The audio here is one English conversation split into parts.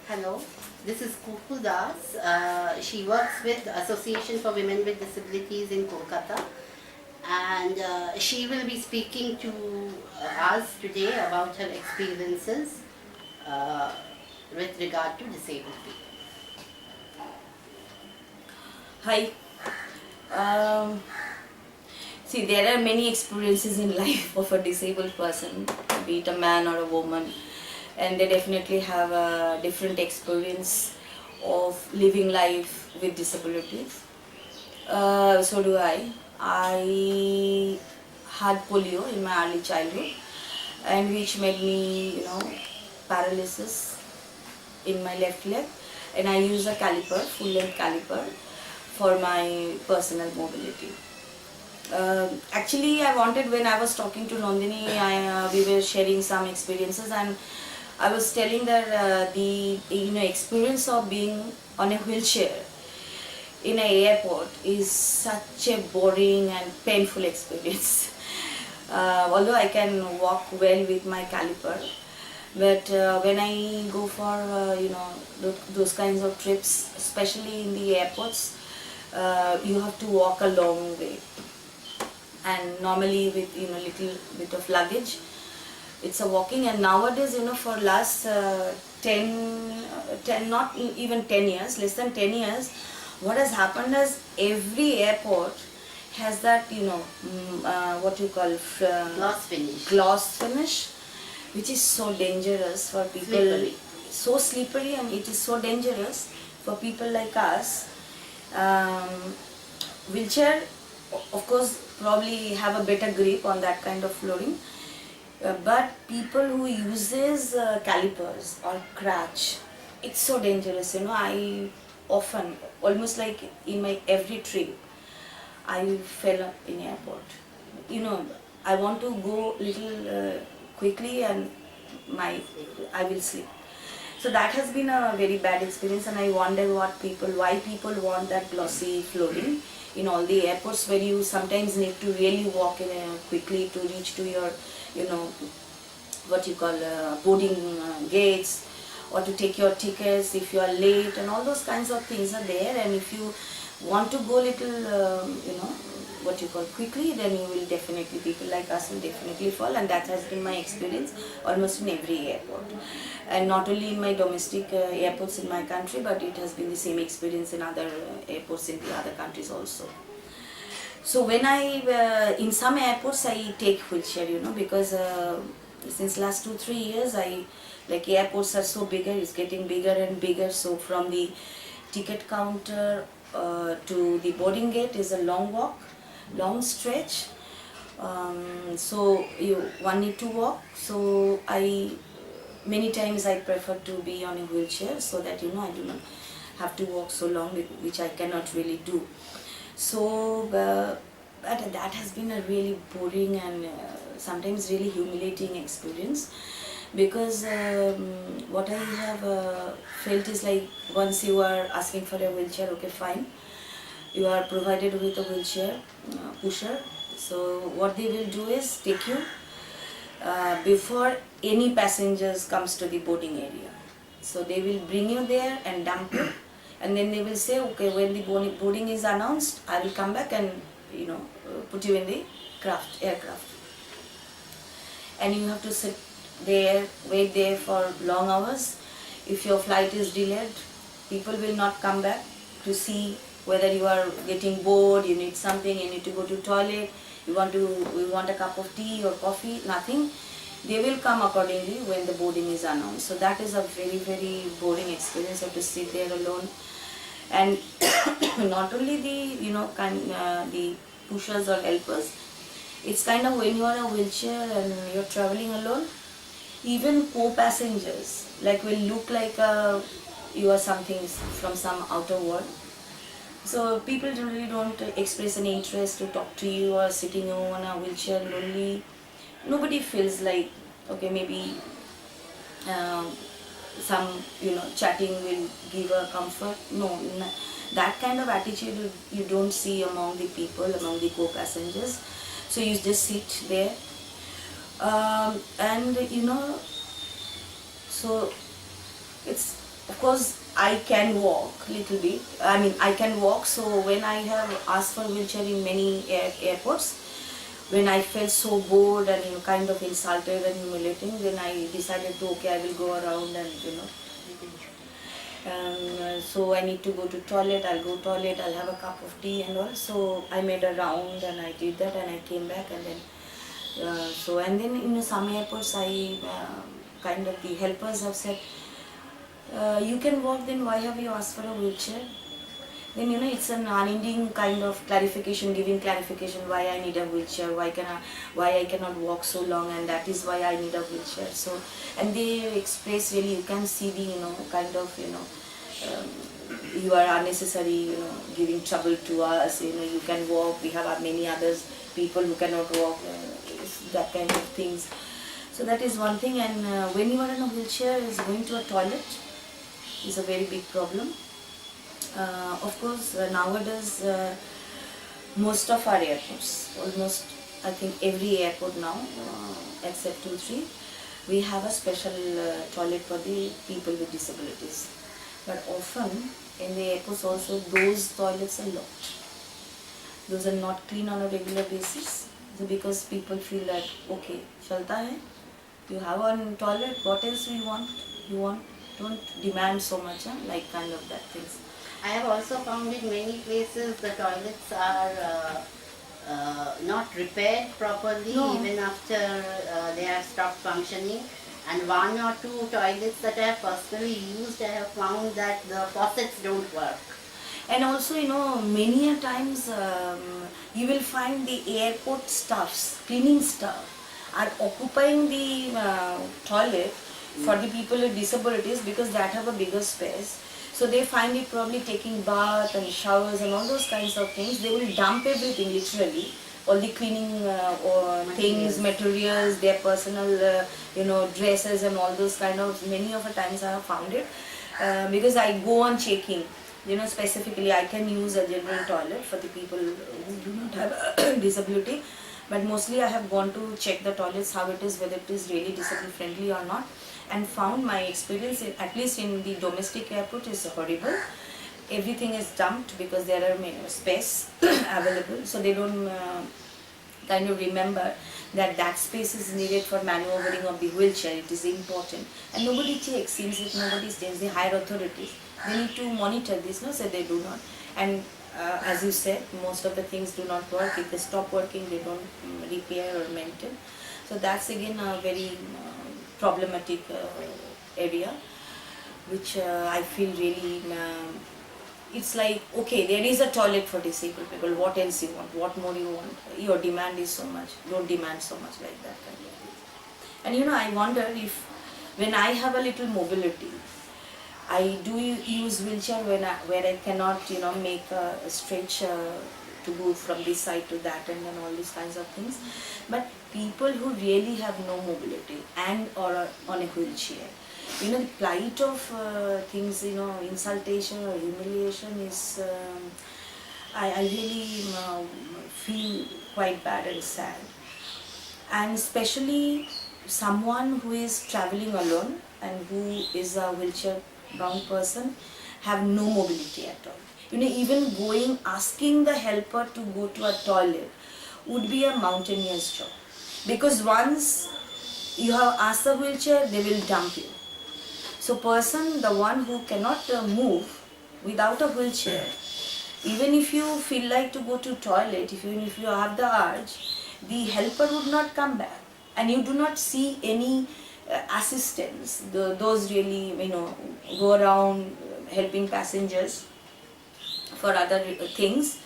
Hello, this is Kuku Das. She works with the Association for Women with Disabilities in Kolkata, and she will be speaking to us today about her experiences uh, with regard to disabled people. Hi. Um, See, there are many experiences in life of a disabled person, be it a man or a woman, and they definitely have a different experience of living life with disabilities. So do I. I had polio in my early childhood, and which made me, paralysis in my left leg, and I use a caliper, full length caliper, for my personal mobility. Actually, I wanted, when I was talking to Nandini, we were sharing some experiences, and I was telling that the experience of being on a wheelchair in an airport is such a boring and painful experience. Although I can walk well with my caliper, but when I go for those kinds of trips, especially in the airports, you have to walk a long way, and normally with little bit of luggage, it's a walking. And nowadays, for last 10 not even 10 years, less than 10 years, what has happened is every airport has that what you call Gloss finish. gloss finish, which is so dangerous for people. Slippery. So slippery, and it is so dangerous for people like us. um, Wheelchair, of course, probably have a better grip on that kind of flooring, but people who uses calipers or crutch, it's so dangerous. I often, almost like in my every trip, I fell in airport. I want to go little quickly, and my I will sleep. So that has been a very bad experience, and I wonder why people want that glossy flooring in all the airports, where you sometimes need to really walk in quickly to reach to your, you know, what you call boarding gates, or to take your tickets if you are late, and all those kinds of things are there. And if you want to go little, what you call quickly, then you will definitely, people like us will definitely fall. And that has been my experience almost in every airport, and not only in my domestic airports in my country, but it has been the same experience in other airports in the other countries also. So when I in some airports I take wheelchair, because since last 2-3 years, I like airports are so bigger, it's getting bigger and bigger. So from the ticket counter to the boarding gate is a long walk, long stretch. So one need to walk. So many times I prefer to be on a wheelchair, so that I do not have to walk so long, which I cannot really do. So but that has been a really boring and sometimes really humiliating experience, because what I have felt is like, once you are asking for a wheelchair, okay, fine, you are provided with a wheelchair pusher. So what they will do is take you before any passengers comes to the boarding area. So they will bring you there and dump you, and then they will say, okay, when the boarding is announced, I will come back and put you in the aircraft, and you have to sit there, wait there for long hours. If your flight is delayed, people will not come back to see whether you are getting bored, you need something, you need to go to toilet, you want a cup of tea or coffee, nothing. They will come accordingly when the boarding is announced. So that is a very, very boring experience, of to sit there alone. And not only the pushers or helpers, it's kind of, when you are in a wheelchair and you're traveling alone, even co-passengers will look like you are something from some outer world. So people really don't express any interest to talk to you, or sitting on a wheelchair lonely. Nobody feels like, okay, maybe um, some chatting will give a comfort. No, that kind of attitude you don't see among the people, among the co-passengers. So you just sit there, and so it's of course, I can walk little bit. I mean, I can walk. So when I have asked for wheelchair in many airports, when I felt so bored and kind of insulted and humiliating, then I decided to okay, I will go around and so I need to go to toilet. I'll go toilet. I'll have a cup of tea and all. So I made a round and I did that and I came back and then and then in some airports I kind of the helpers have said. You can walk, then why have you asked for a wheelchair? Then it's an unending kind of clarification, giving clarification why I need a wheelchair, why I cannot walk so long, and that is why I need a wheelchair. So, and they express really, you can see the kind of you are unnecessary, giving trouble to us. You can walk. We have many others people who cannot walk. That kind of things. So that is one thing. And when you are in a wheelchair, is going to a toilet is a very big problem. Of course, nowadays most of our airports, almost I think every airport now, except 2-3, we have a special toilet for the people with disabilities. But often in the airports also those toilets are locked. Those are not clean on a regular basis. So because people feel that okay, chalta hai, you have a toilet, what else you want? Don't demand so much, like kind of that things. I have also found in many places the toilets are not repaired properly even after they have stopped functioning. And one or two toilets that I have personally used, I have found that the faucets don't work. And also, many a times you will find the airport staffs, cleaning staff, are occupying the toilet for the people with disabilities because that have a bigger space. So they find it probably taking bath and showers and all those kinds of things. They will dump everything literally, all the cleaning things, materials, their personal dresses and all those kind of. Many of the times I have found it because I go on checking. Specifically I can use a general toilet for the people who do not have a disability. But mostly I have gone to check the toilets, how it is, whether it is really disabled friendly or not, and found my experience, at least in the domestic airport, is horrible. Everything is dumped because there are space available, so they don't kind of remember that space is needed for maneuvering of the wheelchair. It is important, and nobody checks. Seems that nobody checks. The higher authorities, they need to monitor this, so they do not. And as you said, most of the things do not work. If they stop working, they don't repair or maintain. So that's again a very problematic area, which I feel really. It's like, okay, there is a toilet for disabled people. What else you want? What more you want? Your demand is so much. Don't demand so much like that kind of thing. And I wonder if when I have a little mobility, I do use wheelchair where I cannot make a stretch to go from this side to that and all these kinds of things. But people who really have no mobility and or on a wheelchair, the plight of things, insultation or humiliation is, I really feel quite bad and sad. And especially someone who is traveling alone and who is a wheelchair bound person have no mobility at all. Even going, asking the helper to go to a toilet would be a mountainous job. Because once you have asked the wheelchair, they will dump you. So the one who cannot move without a wheelchair, even if you feel like to go to toilet, even if you have the urge, the helper would not come back. And you do not see any assistance. Those really, go around helping passengers for other things.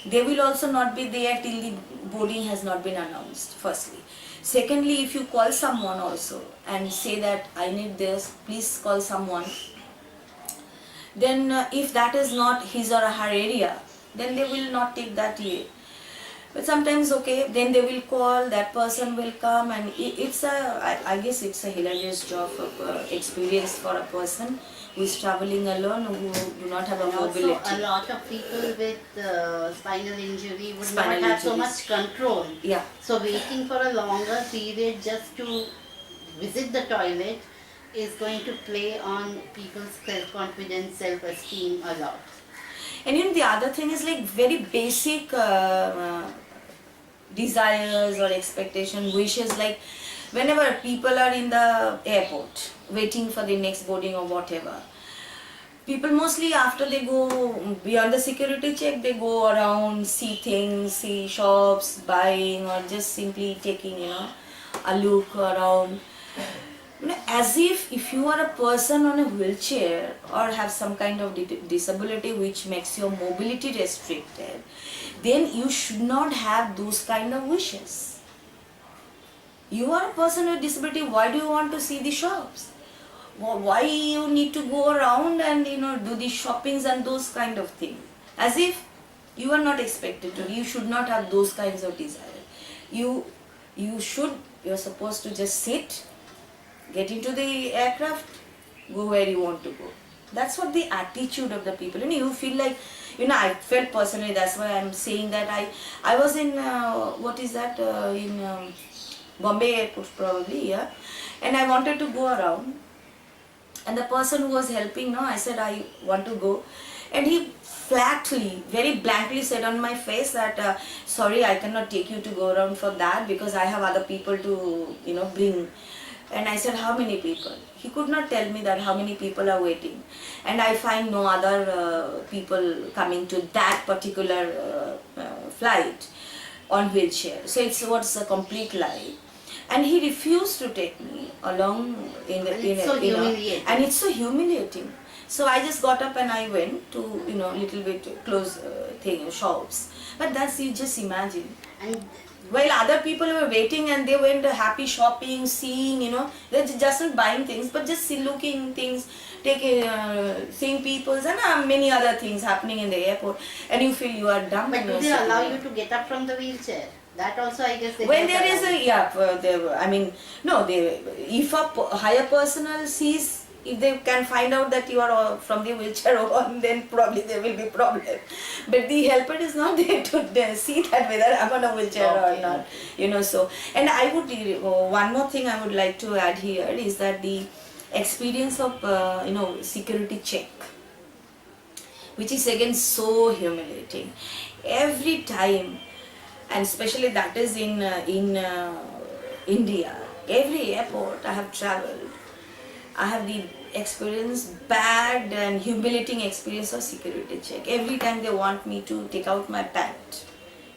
They will also not be there till the boarding has not been announced, firstly. Secondly, if you call someone also and say that I need this, please call someone, then if that is not his or her area, then they will not take that yet. But sometimes, okay, then they will call, that person will come, and I guess it's a hilarious job of experience for a person who is traveling alone, who do not have a mobility. Also, a lot of people with spinal injury would not have so much control. Yeah. So waiting for a longer period just to visit the toilet is going to play on people's self-confidence, self-esteem a lot. And the other thing is like very basic desires or expectation, wishes, like whenever people are in the airport waiting for the next boarding or whatever, people mostly after they go beyond the security check, they go around, see things, see shops, buying, or just simply taking, a look around. As if you are a person on a wheelchair or have some kind of disability which makes your mobility restricted, then you should not have those kind of wishes. You are a person with disability, why do you want to see the shops? Why you need to go around and do the shoppings and those kind of things? As if you are not expected to. You should not have those kinds of desire. You're supposed to just sit, get into the aircraft, go where you want to go. That's what the attitude of the people. You feel like, I felt personally, that's why I'm saying that I was in, in Bombay airport probably, yeah. And I wanted to go around. And the person who was helping, I said, I want to go. And he flatly, very blankly said on my face that, sorry, I cannot take you to go around for that because I have other people to, bring. And I said, how many people? He could not tell me that how many people are waiting. And I find no other people coming to that particular flight on wheelchair. So it was a complete lie. And he refused to take me along And it's so humiliating. So I just got up and I went to little bit close shops. But that's, you just imagine. And while other people were waiting and they went happy shopping, seeing, they're just not buying things, but just looking things, seeing people and many other things happening in the airport, and you feel you are dumb. But do they allow you to get up from the wheelchair? That also, I guess. When there is if a higher personnel sees, if they can find out that you are from the wheelchair on, then probably there will be problem. But the helper is not there to see that whether I'm on a wheelchair or not. So, and I would, one more thing I would like to add here is that the experience of, security check, which is again so humiliating. Every time, and especially that is in India, every airport I have traveled, I have the bad and humiliating experience of security check. Every time they want me to take out my pant,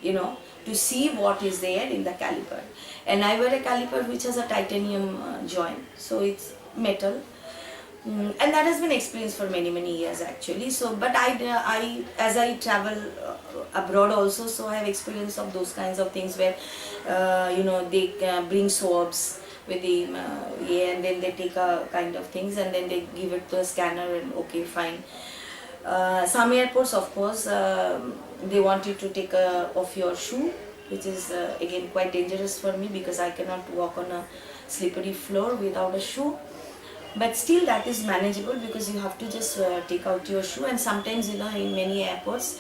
to see what is there in the caliper. And I wear a caliper which has a titanium joint, so it's metal. And that has been experienced for many years actually. So, but I as I travel abroad also, so I have experience of those kinds of things where they bring swabs with the and then they take a kind of things and then they give it to a scanner and okay, fine. Some airports, of course, they want you to take off your shoe, which is again quite dangerous for me because I cannot walk on a slippery floor without a shoe. But still that is manageable because you have to just take out your shoe, and sometimes in many airports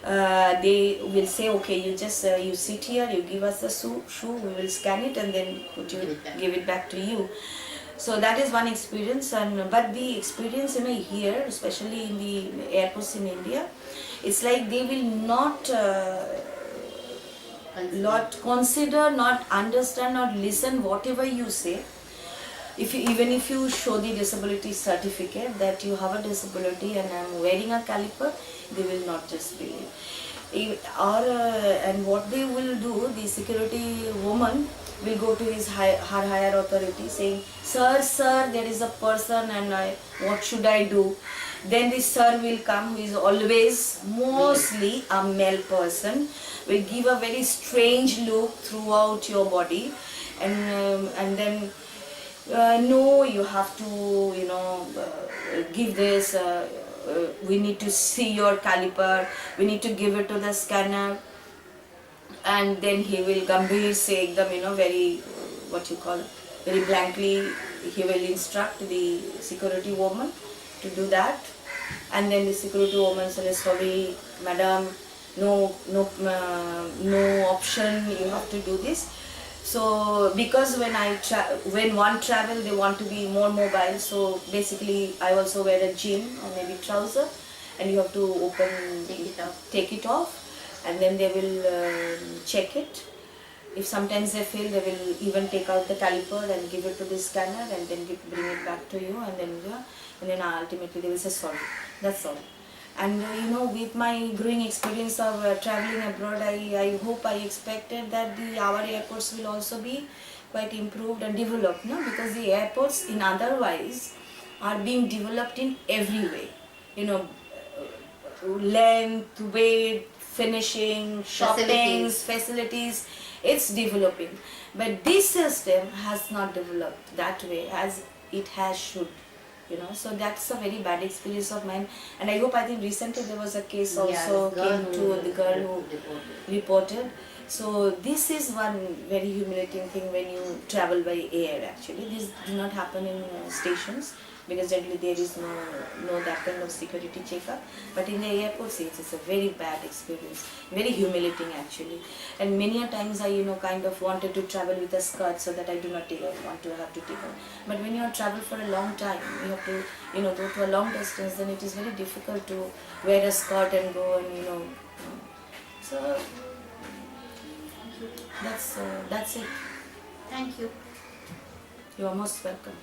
they will say, okay, you just you sit here, you give us the shoe, we will scan it and then give it back to you. So that is one experience. And but the experience here, especially in the airports in India, it's like they will not consider, not understand, not listen whatever you say. Even if you show the disability certificate that you have a disability and I'm wearing a caliper, they will not just believe. And what they will do, the security woman will go to her higher authority saying, sir, there is a person and what should I do? Then the sir will come, who is always mostly a male person, will give a very strange look throughout your body, and then no, you have to, give this, we need to see your caliper, we need to give it to the scanner, and then he will gambhir say ekdam, very, very blankly, he will instruct the security woman to do that, and then the security woman says, sorry, madam, no option, you have to do this. So because when one travel, they want to be more mobile. So basically, I also wear a jean or maybe trouser, and you have to take it off, and then they will check it. If sometimes they fail, they will even take out the caliper and give it to the scanner, and then bring it back to you, and then ultimately they will say sorry. That's all. And with my growing experience of traveling abroad, I hope, I expected that our airports will also be quite improved and developed, no? Because the airports in otherwise are being developed in every way, length, weight, finishing, shoppings, facilities, it's developing. But this system has not developed that way as it has should. So that's a very bad experience of mine, and I hope, I think recently there was a case also came to the girl who reported. So this is one very humiliating thing when you travel by air. Actually, this do not happen in stations, because generally there is no that kind of security checkup. But in the airports, it's a very bad experience, very humiliating actually. And many a times I kind of wanted to travel with a skirt so that I do not want to have to take off. But when you travel for a long time, you have to go to a long distance, then it is very difficult to wear a skirt and go, and so that's it. Thank you. You are most welcome.